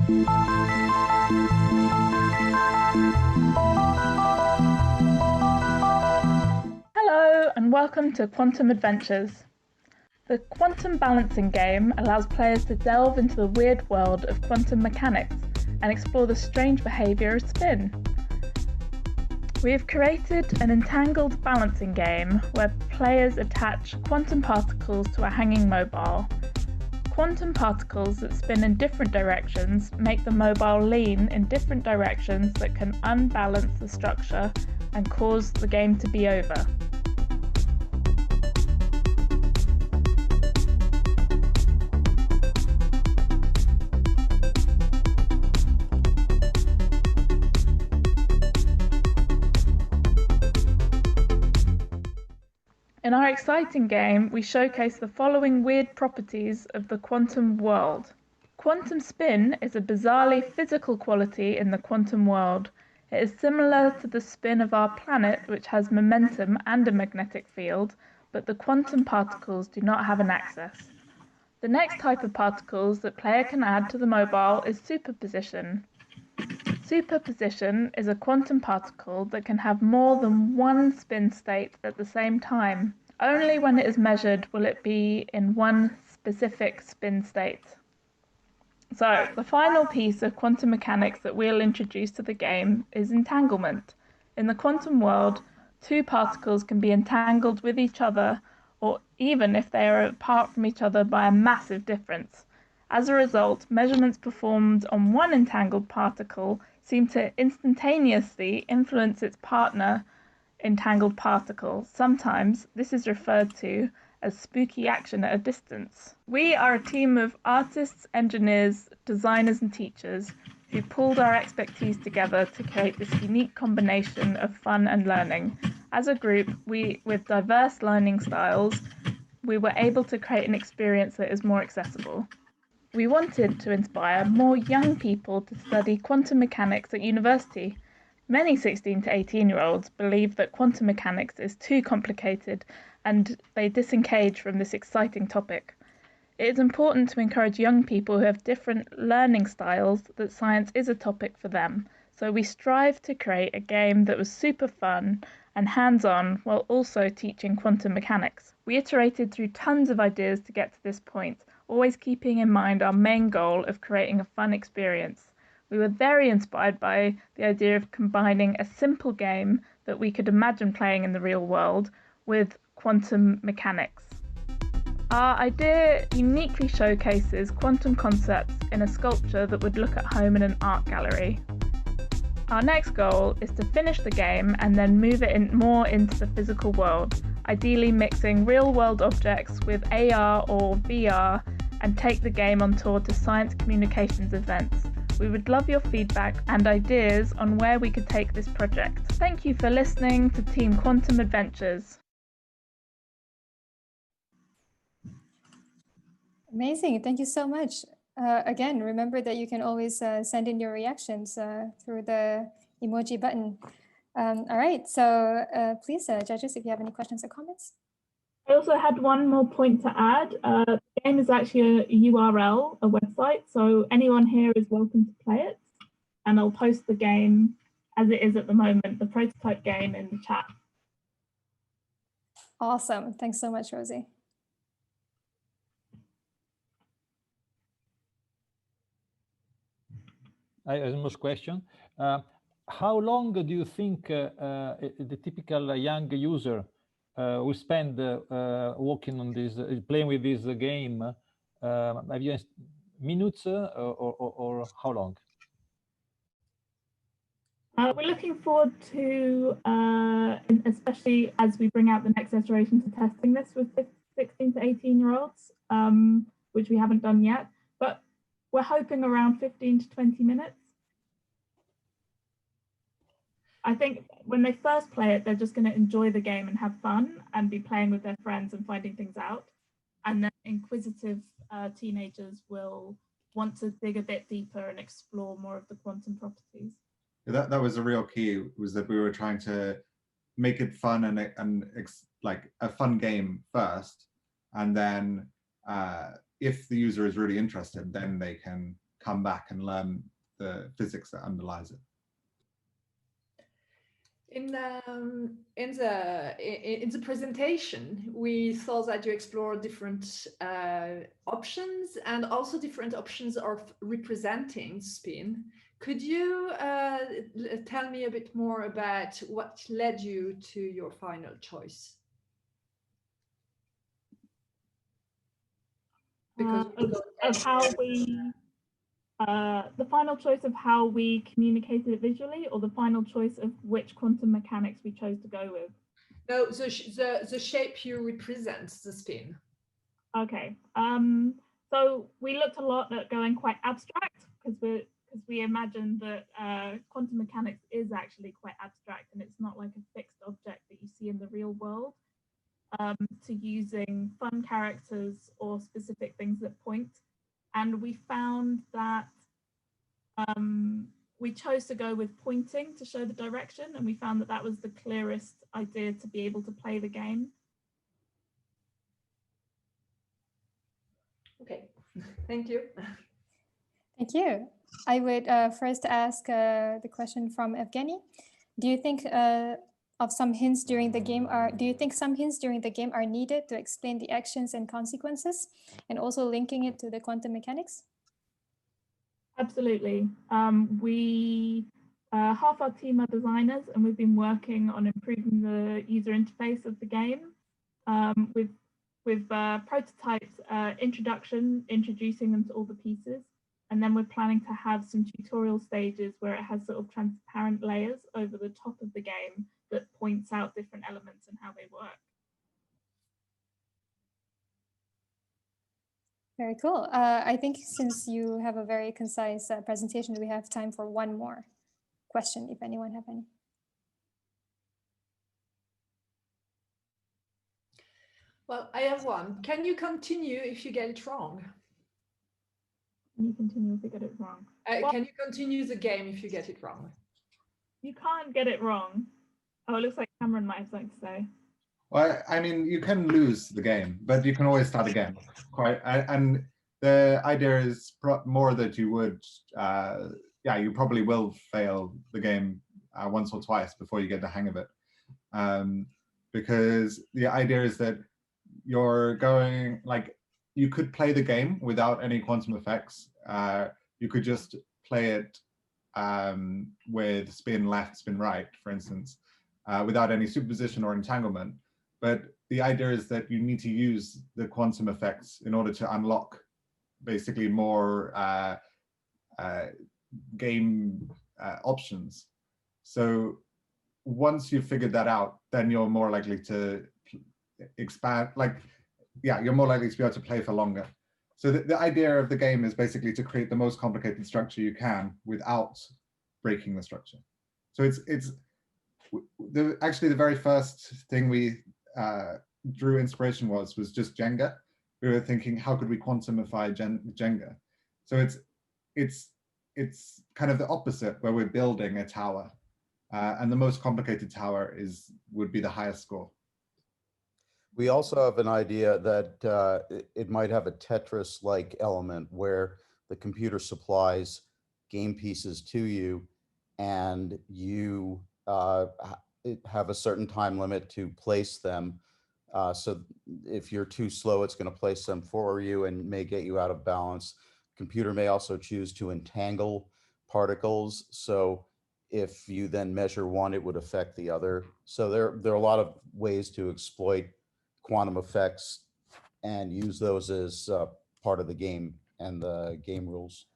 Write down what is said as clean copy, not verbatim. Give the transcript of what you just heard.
Hello and welcome to Quantum Adventures. The quantum balancing game allows players to delve into the weird world of quantum mechanics and explore the strange behaviour of spin. We have created an entangled balancing game where players attach quantum particles to a hanging mobile. Quantum particles that spin in different directions make the mobile lean in different directions that can unbalance the structure and cause the game to be over. In our exciting game, we showcase the following weird properties of the quantum world. Quantum spin is a bizarrely physical quality in the quantum world. It is similar to the spin of our planet, which has momentum and a magnetic field, but the quantum particles do not have an axis. The next type of particles that player can add to the mobile is superposition. Superposition is a quantum particle that can have more than one spin state at the same time. Only when it is measured will it be in one specific spin state. So, the final piece of quantum mechanics that we'll introduce to the game is entanglement. In the quantum world, two particles can be entangled with each other, or even if they are apart from each other by a massive difference. As a result, measurements performed on one entangled particle seem to instantaneously influence its partner entangled particle. Sometimes this is referred to as spooky action at a distance. We are a team of artists, engineers, designers and teachers who pulled our expertise together to create this unique combination of fun and learning. As a group, with diverse learning styles, we were able to create an experience that is more accessible. We wanted to inspire more young people to study quantum mechanics at university. Many 16 to 18-year-olds believe that quantum mechanics is too complicated and they disengage from this exciting topic. It is important to encourage young people who have different learning styles that science is a topic for them. So we strive to create a game that was super fun and hands-on while also teaching quantum mechanics. We iterated through tons of ideas to get to this point, always keeping in mind our main goal of creating a fun experience. We were very inspired by the idea of combining a simple game that we could imagine playing in the real world with quantum mechanics. Our idea uniquely showcases quantum concepts in a sculpture that would look at home in an art gallery. Our next goal is to finish the game and then move it more into the physical world, ideally mixing real-world objects with AR or VR and take the game on tour to science communications events. We would love your feedback and ideas on where we could take this project. Thank you for listening to Team Quantum Adventures. Amazing, thank you so much. Again, remember that you can always send in your reactions through the emoji button. All right, so please, judges, if you have any questions or comments. I also had one more point to add. The game is actually a URL, a website, so anyone here is welcome to play it. And I'll post the game as it is at the moment, the prototype game, in the chat. Awesome, thanks so much, Rosie. I have a question. How long do you think the typical young user will spend working on this, playing with this game? Have you minutes or how long? We're looking forward to, especially as we bring out the next iteration, to testing this with 16 to 18-year-olds, which we haven't done yet, but we're hoping around 15 to 20 minutes. I think when they first play it, they're just going to enjoy the game and have fun and be playing with their friends and finding things out. And then inquisitive teenagers will want to dig a bit deeper and explore more of the quantum properties. That was a real key, was that we were trying to make it fun and like a fun game first, and then if the user is really interested, then they can come back and learn the physics that underlies it. In the presentation, we saw that you explore different options and also different options of representing spin. Could you tell me a bit more about what led you to your final choice? Because of how we, the final choice of how we communicated it visually, or the final choice of which quantum mechanics we chose to go with? No, the shape you represent, the spin. Okay. So we looked a lot at going quite abstract because we imagined that quantum mechanics is actually quite abstract and it's not like a fixed object that you see in the real world. To using fun characters or specific things that point. And we found that we chose to go with pointing to show the direction, and we found that that was the clearest idea to be able to play the game. Okay, thank you. Thank you. I would first ask the question from Evgeny. Do you think some hints during the game are needed to explain the actions and consequences, and also linking it to the quantum mechanics? Absolutely. Half our team are designers, and we've been working on improving the user interface of the game with prototypes, introducing them to all the pieces. And then we're planning to have some tutorial stages where it has sort of transparent layers over the top of the game that points out different elements and how they work. Very cool. I think since you have a very concise presentation, we have time for one more question, if anyone have any. Well, I have one. Can you continue if you get it wrong? Can you continue if you get it wrong? Can you continue the game if you get it wrong? You can't get it wrong. Oh, it looks like Cameron might have something to say. Well, I mean, you can lose the game, but you can always start again. And the idea is more that you would, you probably will fail the game once or twice before you get the hang of it. Because the idea is that you're going, like, you could play the game without any quantum effects. You could just play it with spin left, spin right, for instance, without any superposition or entanglement. But the idea is that you need to use the quantum effects in order to unlock basically more game options. So once you've figured that out, then you're more likely to expand, you're more likely to be able to play for longer. So the idea of the game is basically to create the most complicated structure you can without breaking the structure. So it's actually the very first thing we drew inspiration was just Jenga. We were thinking, how could we quantumify Jenga? So it's kind of the opposite, where we're building a tower, and the most complicated tower would be the highest score. We also have an idea that it might have a Tetris-like element where the computer supplies game pieces to you, and you have a certain time limit to place them. So if you're too slow, it's going to place them for you and may get you out of balance. Computer may also choose to entangle particles. So if you then measure one, it would affect the other. So there are a lot of ways to exploit quantum effects and use those as part of the game and the game rules.